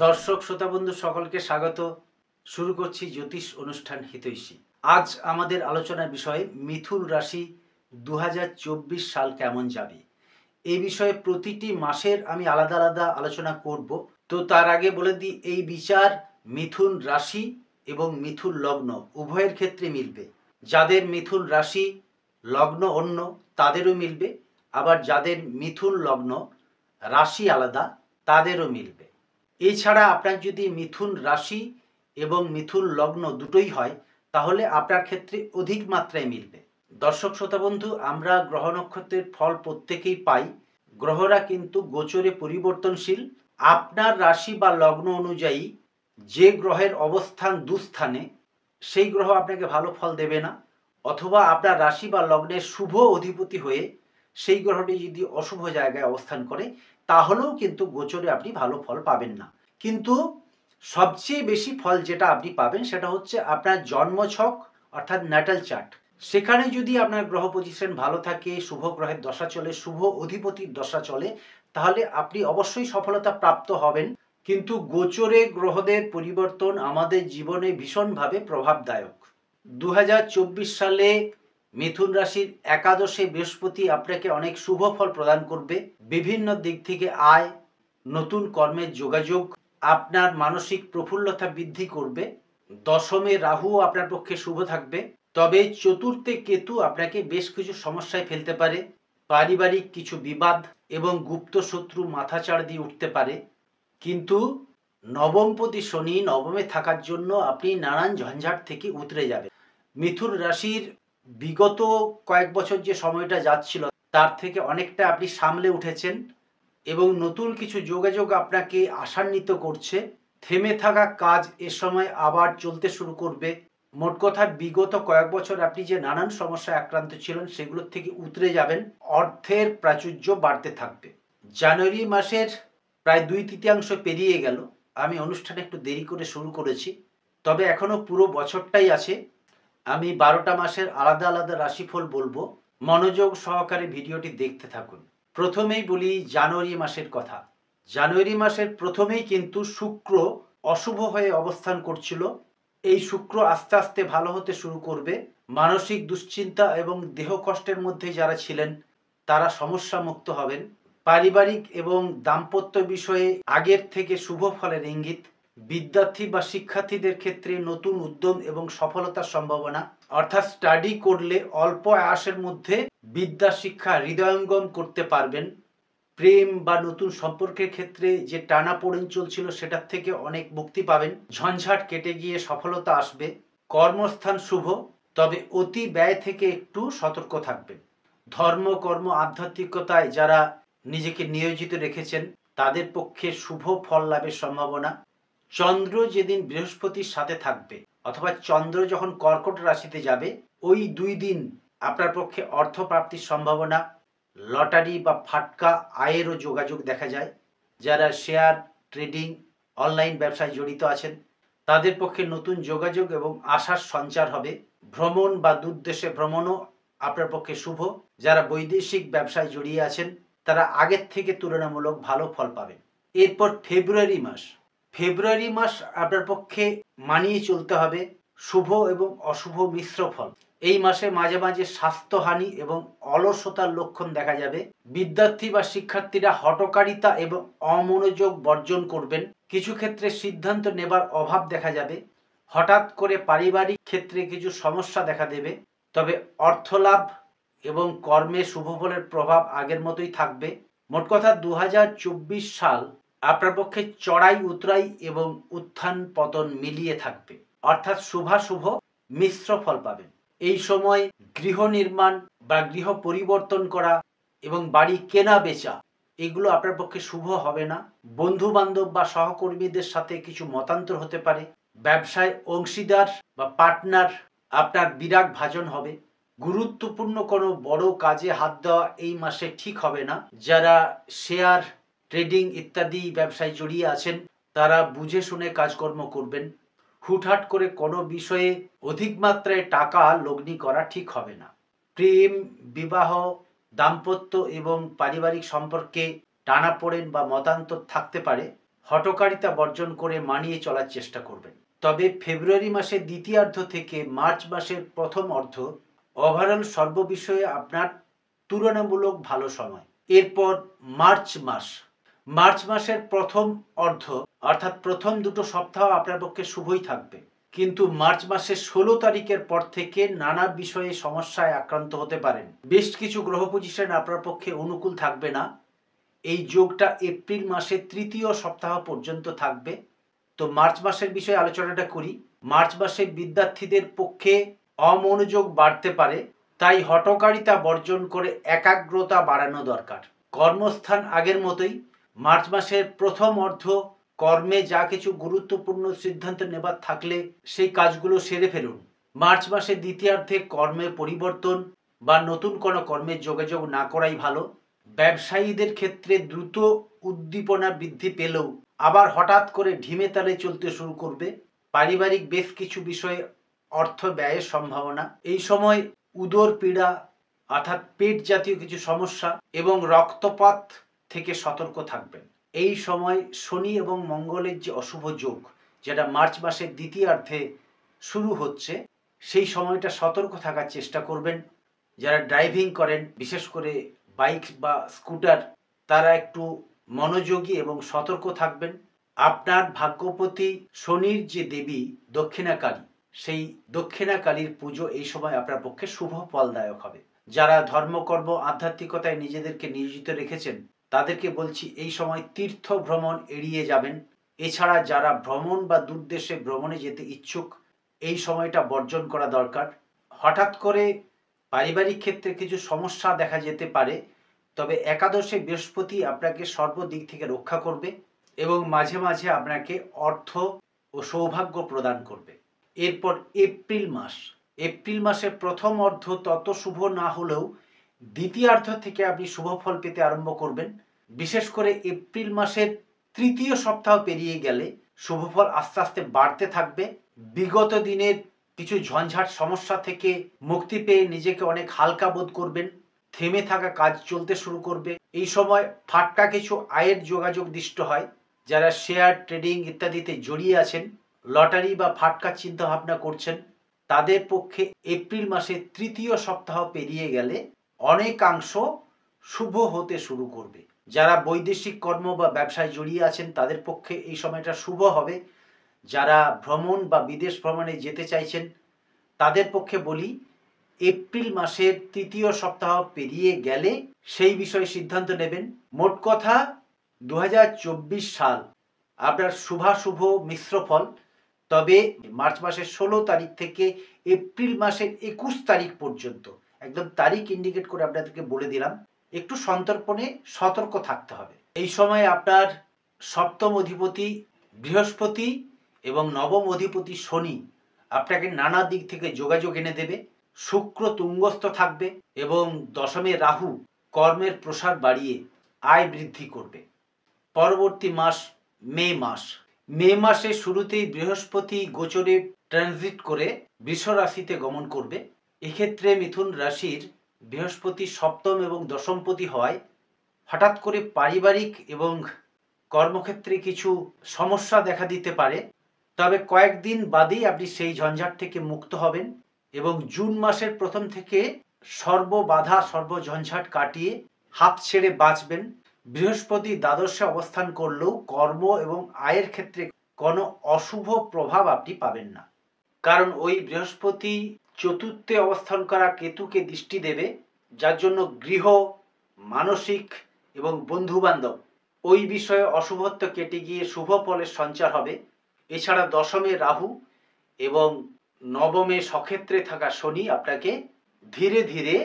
দর্শক শ্রোতা বন্ধু সকলকে স্বাগত। শুরু করছি জ্যোতিষ অনুষ্ঠান হিতৈষী। আজ আমাদের আলোচনার বিষয় মিথুন রাশি 2024 সাল কেমন যাবে। এই বিষয়ে প্রতিটি মাসের আমি আলাদা আলাদা আলোচনা করব। তো তার আগে বলে দিই, এই বিচার মিথুন রাশি এবং মিথুন লগ্ন উভয়ের ক্ষেত্রে মিলবে। যাদের মিথুন রাশি লগ্ন অন্য তাদেরও মিলবে, আবার যাদের মিথুন লগ্ন রাশি আলাদা তাদেরও মিলবে। এছাড়া আপনার যদি মিথুন রাশি এবং মিথুন লগ্ন দুটোই হয় তাহলে আপনার ক্ষেত্রে অধিক মাত্রায় মিলবে। দর্শক শ্রোতা বন্ধু, আমরা গ্রহ নক্ষত্রের ফল প্রত্যেকেই পাই। গ্রহরা কিন্তু গোচরে পরিবর্তনশীল। আপনার রাশি বা লগ্ন অনুযায়ী যে গ্রহের অবস্থান দুস্থানে সেই গ্রহ আপনাকে ভালো ফল দেবে না, অথবা আপনার রাশি বা লগ্নের শুভ অধিপতি হয়ে সেই গ্রহটি যদি অশুভ জায়গায় অবস্থান করে তাহলেও কিন্তু গোচরে আপনি ভালো ফল পাবেন না। কিন্তু সবচেয়ে বেশি ফল যেটা আপনি পাবেন সেটা হচ্ছে আপনার জন্মছক অর্থাৎ ন্যাটাল চার্ট। সেখানে যদি আপনার গ্রহ পজিশন ভালো থাকে, শুভ গ্রহের দশা চলে, শুভ অধিপতির দশা চলে, তাহলে আপনি অবশ্যই সফলতা প্রাপ্ত হবেন। কিন্তু গোচরে গ্রহদের পরিবর্তন আমাদের জীবনে ভীষণভাবে প্রভাবদায়ক। 2024 সালে মিথুন রাশির একাদশে বৃহস্পতি আপনাকে অনেক শুভ ফল প্রদান করবে। বিভিন্ন দিক থেকে আয়, নতুন কর্মের যোগাযোগ, আপনার মানসিক প্রফুল্লতা বৃদ্ধি করবে। দশমে রাহুও আপনার পক্ষে শুভ থাকবে। তবে চতুর্থে কেতু আপনাকে বেশ কিছু সমস্যায় ফেলতে পারে। পারিবারিক কিছু বিবাদ এবং গুপ্ত শত্রু মাথাচাড়া দিয়ে উঠতে পারে। কিন্তু নবমপতি শনি নবমে থাকার জন্য আপনি নানান ঝঞ্ঝাট থেকে উতরে যাবেন। মিথুন রাশির বিগত কয়েক বছর যে সময়টা যাচ্ছিল তার থেকে অনেকটা আপনি সামলে উঠেছেন এবং নতুন কিছু যোগাযোগ আপনাকে আশান্বিত করছে। থেমে থাকা কাজ এ সময় আবার চলতে শুরু করবে। মোট কথা বিগত কয়েক বছর আপনি যে নানান সমস্যায় আক্রান্ত ছিলেন সেগুলোর থেকে উতরে যাবেন। অর্থের প্রাচুর্য বাড়তে থাকবে। জানুয়ারি মাসের প্রায় 2/3 পেরিয়ে গেল। আমি অনুষ্ঠান একটু দেরি করে শুরু করেছি, তবে এখনো পুরো বছরটাই আছে। আমি 12টা মাসের আলাদা আলাদা রাশিফল বলবো, মনোযোগ সহকারে ভিডিওটি দেখতে থাকুন। প্রথমেই বলি জানুয়ারি মাসের কথা। জানুয়ারি মাসের প্রথমেই কিন্তু শুক্র অশুভ হয়ে অবস্থান করছিল। এই শুক্র আস্তে আস্তে ভালো হতে শুরু করবে। মানসিক দুশ্চিন্তা এবং দেহ কষ্টের মধ্যে যারা ছিলেন তারা সমস্যা মুক্ত হবেন। পারিবারিক এবং দাম্পত্য বিষয়ে আগের থেকে শুভ ফলের ইঙ্গিত। বিদ্যার্থী বা শিক্ষার্থীদের ক্ষেত্রে নতুন উদ্যম এবং সফলতার সম্ভাবনা, অর্থাৎ স্টাডি করলে অল্প আয়াসের মধ্যে বিদ্যা শিক্ষা হৃদয়ঙ্গম করতে পারবেন। প্রেম বা নতুন সম্পর্কের ক্ষেত্রে যে টানাপোড়েন চলছিল সেটার থেকে অনেক মুক্তি পাবেন। ঝঞ্ঝাট কেটে গিয়ে সফলতা আসবে। কর্মস্থান শুভ, তবে অতি ব্যয় থেকে একটু সতর্ক থাকবেন। ধর্ম কর্ম আধ্যাত্মিকতায় যারা নিজেকে নিয়োজিত রেখেছেন তাদের পক্ষে শুভ ফল লাভের সম্ভাবনা। চন্দ্র যেদিন বৃহস্পতির সাথে থাকবে অথবা চন্দ্র যখন কর্কট রাশিতে যাবে ওই 2 দিন আপনার পক্ষে অর্থ প্রাপ্তির সম্ভাবনা। লটারি বা ফাটকা আয়েরও যোগাযোগ দেখা যায়। যারা শেয়ার ট্রেডিং অনলাইন ব্যবসায় জড়িত আছেন তাদের পক্ষে নতুন যোগাযোগ এবং আশার সঞ্চার হবে। ভ্রমণ বা দূরদেশে ভ্রমণও আপনার পক্ষে শুভ। যারা বৈদেশিক ব্যবসায় জড়িয়ে আছেন তারা আগের থেকে তুলনামূলক ভালো ফল পাবেন। এরপর ফেব্রুয়ারি মাস আপনার পক্ষে মানিয়ে চলতে হবে। শুভ এবং অশুভ মিশ্র ফল। এই মাসে মাঝে মাঝে স্বাস্থ্যহানি এবং অলসতার লক্ষণ দেখা যাবে। বিদ্যার্থী বা শিক্ষার্থীরা হঠকারিতা এবং অমনোযোগ বর্জন করবেন। কিছু ক্ষেত্রে সিদ্ধান্ত নেবার অভাব দেখা যাবে। হঠাৎ করে পারিবারিক ক্ষেত্রে কিছু সমস্যা দেখা দেবে। তবে অর্থলাভ এবং কর্মে শুভ ফলের প্রভাব আগের মতোই থাকবে। মোট কথা 2024 সাল আপনার পক্ষে চড়াই উতরাই এবং উত্থান পতন মিলিয়ে থাকবে, অর্থাৎ শুভাশুভ মিশ্র ফল পাবেন। এই সময় গৃহ নির্মাণ বা গৃহ পরিবর্তন করা এবং বাড়ি কেনা বেচা এগুলো আপনার পক্ষে শুভ হবে না। বন্ধু বান্ধব বা সহকর্মীদের সাথে কিছু মতান্তর হতে পারে। ব্যবসায় অংশীদার বা পার্টনার আপনার বিরাগ ভাজন হবে। গুরুত্বপূর্ণ কোনো বড় কাজে হাত দেওয়া এই মাসে ঠিক হবে না। যারা শেয়ার ট্রেডিং ইত্যাদি ব্যবসায় জড়িয়ে আছেন তারা বুঝে শুনে কাজকর্ম করবেন। হুটহাট করে কোনো বিষয়ে অধিক মাত্রায় টাকা লগ্নি করা ঠিক হবে না। প্রেম, বিবাহ, দাম্পত্য এবং পারিবারিক সম্পর্কে টানাপোড়েন বা মতান্তর থাকতে পারে। হঠকারিতা বর্জন করে মানিয়ে চলার চেষ্টা করবেন। তবে ফেব্রুয়ারি মাসের দ্বিতীয়ার্ধ থেকে মার্চ মাসের প্রথম অর্ধ ওভারঅল সর্ববিষয়ে আপনার তুলনামূলক ভালো সময়। এরপর মার্চ মাসের প্রথম অর্ধ অর্থাৎ প্রথম দুটো সপ্তাহ আপনার পক্ষে শুভই থাকবে, কিন্তু মার্চ মাসের 16 তারিখের পর থেকে নানা বিষয়ে সমস্যায় আক্রান্ত হতে পারেন। বেশ কিছু গ্রহ পজিশন আপনার পক্ষে অনুকূল থাকবে না। এই যোগটা এপ্রিল মাসের তৃতীয় সপ্তাহ পর্যন্ত থাকবে। তো মার্চ মাসের বিষয়ে আলোচনাটা করি। মার্চ মাসে বিদ্যার্থীদের পক্ষে অমনোযোগ বাড়তে পারে, তাই হঠকারিতা বর্জন করে একাগ্রতা বাড়ানো দরকার। কর্মস্থান আগের মতোই। মার্চ মাসের প্রথম অর্ধ কর্মে যা কিছু গুরুত্বপূর্ণ সিদ্ধান্ত নেবার থাকলে সেই কাজগুলো সেরে ফেলুন। মার্চ মাসের দ্বিতীয়ার্ধে কর্মে পরিবর্তন বা নতুন কোনো কর্মের যোগাযোগ না করাই ভালো। ব্যবসায়ীদের ক্ষেত্রে দ্রুত উদ্দীপনা বৃদ্ধি পেলেও আবার হঠাৎ করে ঢিমে তালে চলতে শুরু করবে। পারিবারিক বেশ কিছু বিষয়ে অর্থ ব্যয়ের সম্ভাবনা। এই সময় উদর পীড়া অর্থাৎ পেট জাতীয় কিছু সমস্যা এবং রক্তপাত থেকে সতর্ক থাকবেন। এই সময় শনি এবং মঙ্গলের যে অশুভ যোগ, যেটা মার্চ মাসের দ্বিতীয়ার্ধে শুরু হচ্ছে, সেই সময়টা সতর্ক থাকার চেষ্টা করবেন। যারা ড্রাইভিং করেন, বিশেষ করে বাইক বা স্কুটার, তারা একটু মনোযোগী এবং সতর্ক থাকবেন। আপনার ভাগ্যপতি শনির যে দেবী দক্ষিণাকালী, সেই দক্ষিণাকালীর পুজো এই সময় আপনার পক্ষে শুভ ফলদায়ক হবে। যারা ধর্মকর্ম আধ্যাত্মিকতায় নিজেদেরকে নিয়োজিত রেখেছেন, তাদেরকে বলছি এই সময় তীর্থ ভ্রমণ এড়িয়ে যাবেন। এছাড়া যারা ভ্রমণ বা দূরদেশে ভ্রমণে যেতে ইচ্ছুক, এই সময়টা বর্জন করা দরকার। হঠাৎ করে পারিবারিক ক্ষেত্রে কিছু সমস্যা দেখা যেতে পারে, তবে একাদশে বৃহস্পতি আপনাকে সর্বদিক থেকে রক্ষা করবে এবং মাঝে মাঝে আপনাকে অর্থ ও সৌভাগ্য প্রদান করবে। এরপর এপ্রিল মাসের প্রথম অর্ধ তত শুভ না হলেও দ্বিতীয়ার্ধ থেকে আপনি শুভ ফল পেতে আরম্ভ করবেন। বিশেষ করে এপ্রিল মাসের তৃতীয় সপ্তাহ পেরিয়ে গেলে শুভফল আস্তে আস্তে বাড়তে থাকবে। বিগত দিনের কিছু ঝঞ্ঝাট সমস্যা থেকে মুক্তি পেয়ে নিজেকে অনেক হালকা বোধ করবেন। থেমে থাকা কাজ চলতে শুরু করবে। এই সময় ফাটকা কিছু আয়ের যোগাযোগ দৃষ্ট হয়। যারা শেয়ার ট্রেডিং ইত্যাদিতে জড়িয়ে আছেন, লটারি বা ফাটকা চিন্তা ভাবনা করছেন, তাদের পক্ষে এপ্রিল মাসের তৃতীয় সপ্তাহ পেরিয়ে গেলে অনেকাংশ শুভ হতে শুরু করবে। যারা বৈদেশিক কর্ম বা ব্যবসায় জড়িয়ে আছেন, তাদের পক্ষে এই সময়টা শুভ হবে। যারা ভ্রমণ বা বিদেশ ভ্রমণে যেতে চাইছেন, তাদের পক্ষে বলি এপ্রিল মাসের তৃতীয় সপ্তাহ পেরিয়ে গেলে সেই বিষয়ে সিদ্ধান্ত নেবেন। মোট কথা 2024 সাল আপনার শুভাশুভ মিশ্র ফল। তবে মার্চ মাসের 16 তারিখ থেকে এপ্রিল মাসের 21 তারিখ পর্যন্ত, একদম তারিখ ইন্ডিকেট করে আপনাদেরকে বলে দিলাম, একটু সন্তর্পণে সতর্ক থাকতে হবে। এই সময় আপনার সপ্তম অধিপতি বৃহস্পতি এবং নবম অধিপতি শনি আপনাকে নানা দিক থেকে যোগাযোগ এনে দেবে। শুক্র তুঙ্গস্থ থাকবে এবং দশমে রাহু কর্মের প্রসার বাড়িয়ে আয় বৃদ্ধি করবে। পরবর্তী মাস মে মাসের শুরুতেই বৃহস্পতি গোচরে ট্রানজিট করে বৃষ রাশিতে গমন করবে। এক্ষেত্রে মিথুন রাশির বৃহস্পতি সপ্তম এবং দশমপতি হওয়ায় হঠাৎ করে পারিবারিক এবং কর্মক্ষেত্রে কিছু সমস্যা দেখা দিতে পারে। তবে কয়েকদিন বাদেই আপনি সেই ঝঞ্ঝাট থেকে মুক্ত হবেন এবং জুন মাসের প্রথম থেকে সর্ববাধা সর্বঝঞ্ঝাট কাটিয়ে হাত ছেড়ে বাঁচবেন। বৃহস্পতি দ্বাদশে অবস্থান করলেও কর্ম এবং আয়ের ক্ষেত্রে কোনো অশুভ প্রভাব আপনি পাবেন না, কারণ ওই বৃহস্পতি চতুর্থে অবস্থান করা কেতুকে দৃষ্টি দেবে, যার জন্য গৃহ, মানসিক এবং বন্ধু বান্ধব ওই বিষয়ে অশুভত্ব কেটে গিয়ে শুভ ফলের সঞ্চার হবে। এছাড়া দশমে রাহু এবং নবমে সক্ষেত্রে থাকা শনি আপনাকে ধীরে ধীরে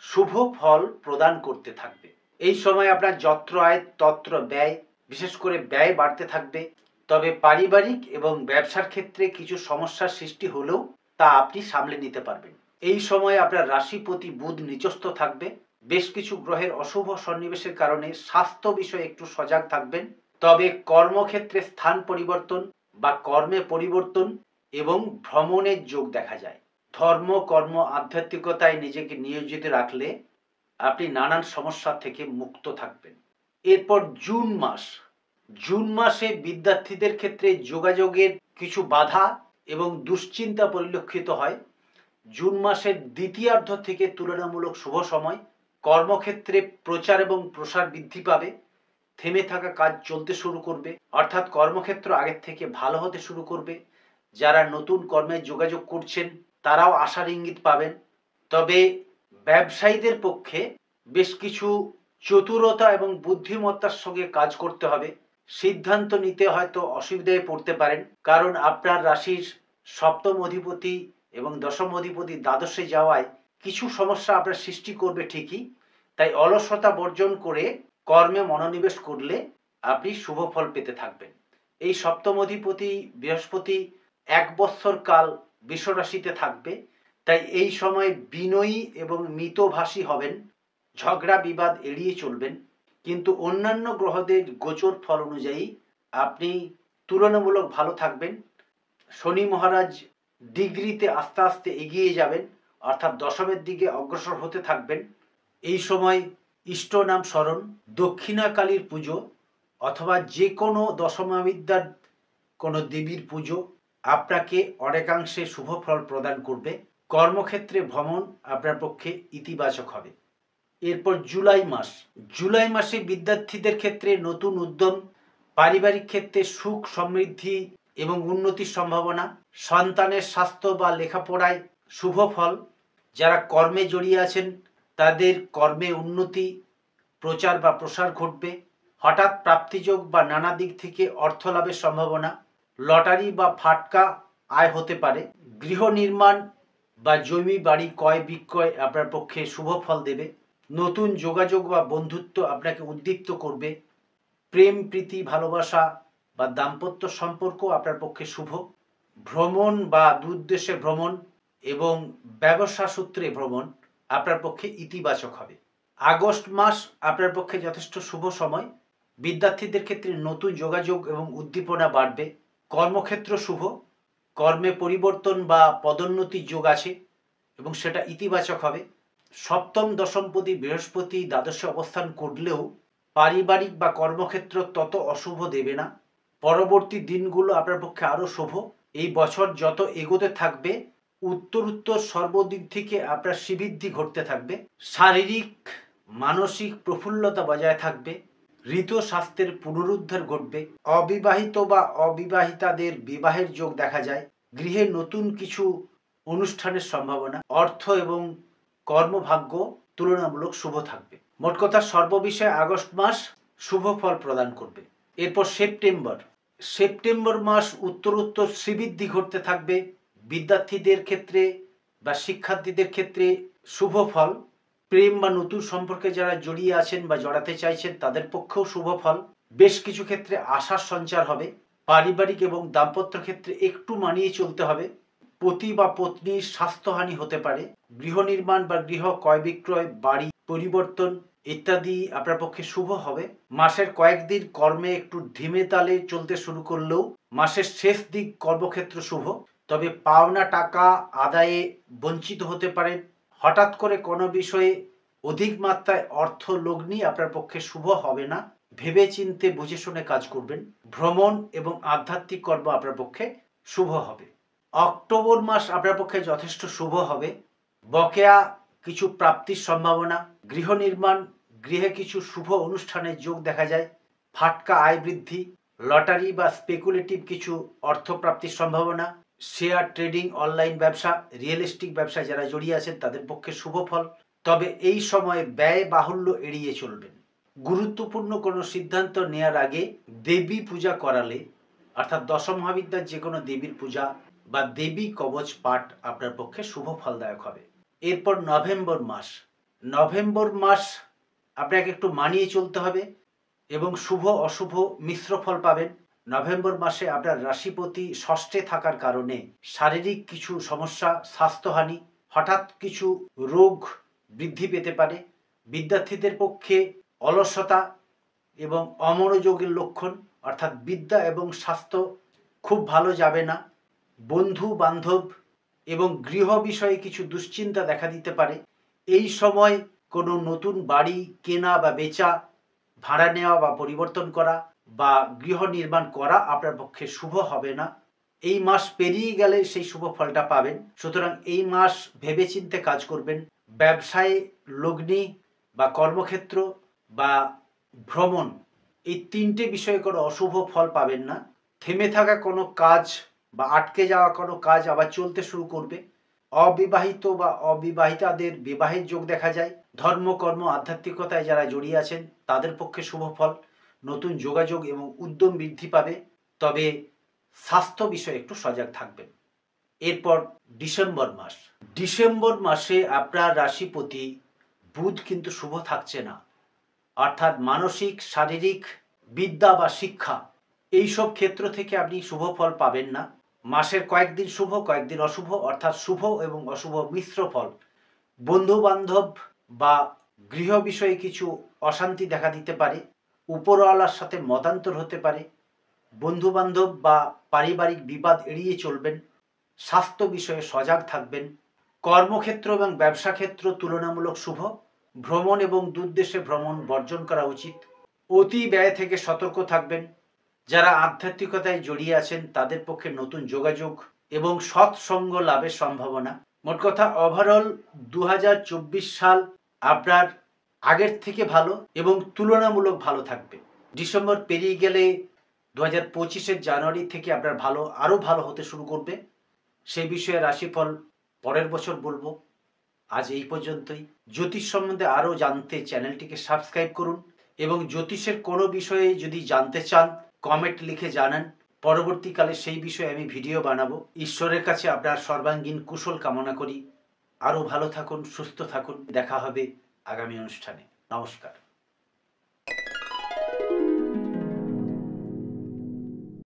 শুভ ফল প্রদান করতে থাকবে। এই সময় আপনার যত্র আয় তত্র ব্যয়, বিশেষ করে ব্যয় বাড়তে থাকবে। তবে পারিবারিক এবং ব্যবসার ক্ষেত্রে কিছু সমস্যার সৃষ্টি হলেও তা আপনি সামলে নিতে পারবেন। এই সময় আপনার রাশিপতি বুধ নিচস্থ থাকবে। বেশ কিছু গ্রহের অশুভ সন্নিবেশের কারণে স্বাস্থ্য বিষয়ে একটু সজাগ থাকবেন। তবে কর্মক্ষেত্রে স্থান পরিবর্তন বা কর্মে পরিবর্তন এবং ভ্রমণের যোগ দেখা যায়। ধর্ম, কর্ম, আধ্যাত্মিকতায় নিজেকে নিয়োজিত রাখলে আপনি নানান সমস্যা থেকে মুক্ত থাকবেন। এরপর জুন জুন মাসে বিদ্যার্থীদের ক্ষেত্রে যোগাযোগের কিছু বাধা এবং দুশ্চিন্তা পরিলক্ষিত হয়। জুন মাসের দ্বিতীয়ার্ধ থেকে তুলনামূলক শুভ সময়। কর্মক্ষেত্রে প্রচার এবং প্রসার বৃদ্ধি পাবে। থেমে থাকা কাজ চলতে শুরু করবে, অর্থাৎ কর্মক্ষেত্র আগের থেকে ভালো হতে শুরু করবে। যারা নতুন কর্মে যোগাযোগ করছেন তারাও আশার ইঙ্গিত পাবেন। তবে ব্যবসায়ীদের পক্ষে বেশ কিছু চতুরতা এবং বুদ্ধিমত্তার সঙ্গে কাজ করতে হবে। সিদ্ধান্ত নিতে হয়তো অসুবিধায় পড়তে পারেন, কারণ আপনার রাশির সপ্তম অধিপতি এবং দশম অধিপতি দ্বাদশে যাওয়ায় কিছু সমস্যা আপনার সৃষ্টি করবে ঠিকই। তাই অলসতা বর্জন করে কর্মে মনোনিবেশ করলে আপনি শুভ ফল পেতে থাকবেন। এই সপ্তম অধিপতি বৃহস্পতি 1 বৎসর কাল বৃষ রাশিতে থাকবে, তাই এই সময় বিনয়ী এবং মিতভাষী হবেন, ঝগড়া বিবাদ এড়িয়ে চলবেন। কিন্তু অন্যান্য গ্রহদের গোচর ফল অনুযায়ী আপনি তুলনামূলক ভালো থাকবেন। শনি মহারাজ ডিগ্রিতে আস্তে আস্তে এগিয়ে যাবেন, অর্থাৎ দশমের দিকে অগ্রসর হতে থাকবেন। এই সময় ইষ্ট নাম স্মরণ, দক্ষিণাকালীর পুজো অথবা যে কোনো দশমাবিদ্যার কোনো দেবীর পুজো আপনাকে অনেকাংশে শুভ ফল প্রদান করবে। কর্মক্ষেত্রে ভ্রমণ আপনার পক্ষে ইতিবাচক হবে। এরপর জুলাই মাসে বিদ্যার্থীদের ক্ষেত্রে নতুন উদ্যম, পারিবারিক ক্ষেত্রে সুখ সমৃদ্ধি এবং উন্নতির সম্ভাবনা। সন্তানের স্বাস্থ্য বা লেখাপড়ায় শুভ ফল। যারা কর্মে জড়িয়ে আছেন তাদের কর্মে উন্নতি, প্রচার বা প্রসার ঘটবে। হঠাৎ প্রাপ্তিযোগ বা নানা দিক থেকে অর্থ লাভের সম্ভাবনা। লটারি বা ফাটকা আয় হতে পারে। গৃহ নির্মাণ বা জমি বাড়ি ক্রয় বিক্রয় আপনার পক্ষে শুভ ফল দেবে। নতুন যোগাযোগ বা বন্ধুত্ব আপনাকে উদ্দীপ্ত করবে। প্রেম প্রীতি ভালোবাসা বা দাম্পত্য সম্পর্ক আপনার পক্ষে শুভ। ভ্রমণ বা দুর্দেশে ভ্রমণ এবং ব্যবসা সূত্রে ভ্রমণ আপনার পক্ষে ইতিবাচক হবে। আগস্ট মাস আপনার পক্ষে যথেষ্ট শুভ সময়। বিদ্যার্থীদের ক্ষেত্রে নতুন যোগাযোগ এবং উদ্দীপনা বাড়বে। কর্মক্ষেত্র শুভ, কর্মে পরিবর্তন বা পদোন্নতির যোগ আছে এবং সেটা ইতিবাচক হবে। সপ্তম দশমপতি বৃহস্পতি দ্বাদশে অবস্থান করলেও পারিবারিক বা কর্মক্ষেত্র তত অশুভ দেবে না। পরবর্তী দিনগুলো আপনার পক্ষে আরও শুভ। এই বছর যত এগোতে থাকবে উত্তরোত্তর সর্বদিক থেকে আপনার শ্রীবৃদ্ধি ঘটতে থাকবে। শারীরিক মানসিক প্রফুল্লতা বজায় থাকবে। ঋত স্বাস্থ্যের পুনরুদ্ধার ঘটবে। অবিবাহিত বা অবিবাহিতাদের বিবাহের যোগ দেখা যায়। গৃহে নতুন কিছু অনুষ্ঠানের সম্ভাবনা। অর্থ এবং কর্মভাগ্য তুলনামূলক শুভ থাকবে। মোট কথা সর্ববিষয়ে আগস্ট মাস শুভ ফল প্রদান করবে। এরপর সেপ্টেম্বর মাস উত্তরোত্তর শ্রীবৃদ্ধি ঘটতে থাকবে। বিদ্যার্থীদের ক্ষেত্রে বা শিক্ষার্থীদের ক্ষেত্রে শুভ ফল। প্রেম বা নতুন সম্পর্কে যারা জড়িয়ে আছেন বা জড়াতে চাইছেন তাদের পক্ষেও শুভ ফল। বেশ কিছু ক্ষেত্রে আশার সঞ্চার হবে। পারিবারিক এবং দাম্পত্য ক্ষেত্রে একটু মানিয়ে চলতে হবে। পতি বা পত্নীর স্বাস্থ্যহানি হতে পারে। গৃহ নির্মাণ বা গৃহ ক্রয় বিক্রয়, বাড়ি পরিবর্তন ইত্যাদি আপনার পক্ষে শুভ হবে। মাসের কয়েকদিন কর্মে একটু ধিমে তালে চলতে শুরু করলেও মাসের শেষ দিক কর্মক্ষেত্র শুভ। তবে পাওনা টাকা আদায়ে বঞ্চিত হতে পারেন। হঠাৎ করে কোনো বিষয়ে অধিক মাত্রায় অর্থ লগ্নি আপনার পক্ষে শুভ হবে না। ভেবে চিন্তে বুঝে শুনে কাজ করবেন। ভ্রমণ এবং আধ্যাত্মিক কর্ম আপনার পক্ষে শুভ হবে। অক্টোবর মাস আপনার পক্ষে যথেষ্ট শুভ হবে। বকেয়া কিছু প্রাপ্তির সম্ভাবনা। গৃহ নির্মাণ, গৃহে কিছু শুভ অনুষ্ঠানের যোগ দেখা যায়। ফাটকা আয় বৃদ্ধি। লটারি বা স্পেকুলেটিভ কিছু অর্থপ্রাপ্তির সম্ভাবনা। শেয়ার ট্রেডিং, অনলাইন ব্যবসা, রিয়েল এস্টেট ব্যবসায় যারা জড়িয়ে আছেন তাদের পক্ষে শুভ ফল। তবে এই সময়ে ব্যয় বাহুল্য এড়িয়ে চলবেন। গুরুত্বপূর্ণ কোনো সিদ্ধান্ত নেওয়ার আগে দেবী পূজা করালে, অর্থাৎ দশম মহাবিদ্যার যে কোনো দেবীর পূজা বা দেবী কবচ পাঠ আপনার পক্ষে শুভ ফলদায়ক হবে। এরপর নভেম্বর মাস আপনাকে একটু মানিয়ে চলতে হবে এবং শুভ অশুভ মিশ্র ফল পাবেন। নভেম্বর মাসে আপনার রাশিপতি ষষ্ঠে থাকার কারণে শারীরিক কিছু সমস্যা, স্বাস্থ্যহানি, হঠাৎ কিছু রোগ বৃদ্ধি পেতে পারে। বিদ্যার্থীদের পক্ষে অলসতা এবং অমনোযোগের লক্ষণ, অর্থাৎ বিদ্যা এবং স্বাস্থ্য খুব ভালো যাবে না। বন্ধু বান্ধব এবং গৃহ বিষয়ে কিছু দুশ্চিন্তা দেখা দিতে পারে। এই সময় কোনো নতুন বাড়ি কেনা বা বেচা, ভাড়া নেওয়া বা পরিবর্তন করা, বা গৃহ নির্মাণ করা আপনার পক্ষে শুভ হবে না। এই মাস পেরিয়ে গেলে সেই শুভ ফলটা পাবেন। সুতরাং এই মাস ভেবেচিন্তে কাজ করবেন। ব্যবসায়, লগ্নি বা কর্মক্ষেত্র বা ভ্রমণ, এই ৩টে বিষয়ে কোনো অশুভ ফল পাবেন না। থেমে থাকা কোনো কাজ বা আটকে যাওয়া কোনো কাজ আবার চলতে শুরু করবে। অবিবাহিত বা অবিবাহিতাদের বিবাহের যোগ দেখা যায়। ধর্ম, কর্ম, আধ্যাত্মিকতায় যারা জড়িয়ে আছেন তাদের পক্ষে শুভ ফল, নতুন যোগাযোগ এবং উদ্যম বৃদ্ধি পাবে। তবে স্বাস্থ্য বিষয়ে একটু সজাগ থাকবেন। এরপর ডিসেম্বর মাস। ডিসেম্বর মাসে আপনার রাশিপতি বুধ কিন্তু শুভ থাকছে না, অর্থাৎ মানসিক, শারীরিক, বিদ্যা বা শিক্ষা এইসব ক্ষেত্র থেকে আপনি শুভ ফল পাবেন না। মাসের কয়েকদিন শুভ, কয়েকদিন অশুভ, অর্থাৎ শুভ এবং অশুভ মিশ্র ফল। বন্ধু বান্ধব বা গৃহ বিষয়ে কিছু অশান্তি দেখা দিতে পারে। উপরওয়ালার সাথে মতান্তর হতে পারে। বন্ধু বান্ধব বা পারিবারিক বিবাদ এড়িয়ে চলবেন। স্বাস্থ্য বিষয়ে সজাগ থাকবেন। কর্মক্ষেত্র এবং ব্যবসা ক্ষেত্র তুলনামূলক শুভ। ভ্রমণ এবং দূরদেশে ভ্রমণ বর্জন করা উচিত। অতি ব্যয় থেকে সতর্ক থাকবেন। যারা আধ্যাত্মিকতায় জড়িয়ে আছেন তাদের পক্ষে নতুন যোগাযোগ এবং সৎসঙ্গ লাভের সম্ভাবনা। মোট কথা ওভারঅল 2024 সাল আপনার আগের থেকে ভালো এবং তুলনামূলক ভালো থাকবে। ডিসেম্বর পেরিয়ে গেলে 2025-এর জানুয়ারি থেকে আপনার আরও ভালো হতে শুরু করবে। সেই বিষয়ে রাশিফল পরের বছর বলবো। আজ এই পর্যন্তই। জ্যোতিষ সম্বন্ধে আরও জানতে চ্যানেলটিকে সাবস্ক্রাইব করুন এবং জ্যোতিষের কোনো বিষয়ে যদি জানতে চান কমেন্ট লিখে জানান। পরবর্তীকালে সেই বিষয়ে আমি ভিডিও বানাবো। ঈশ্বরের কাছে আপনার সর্বাঙ্গীন কুশল কামনা করি। আরও ভালো থাকুন, সুস্থ থাকুন। দেখা হবে আগামী অনুষ্ঠানে। নমস্কার।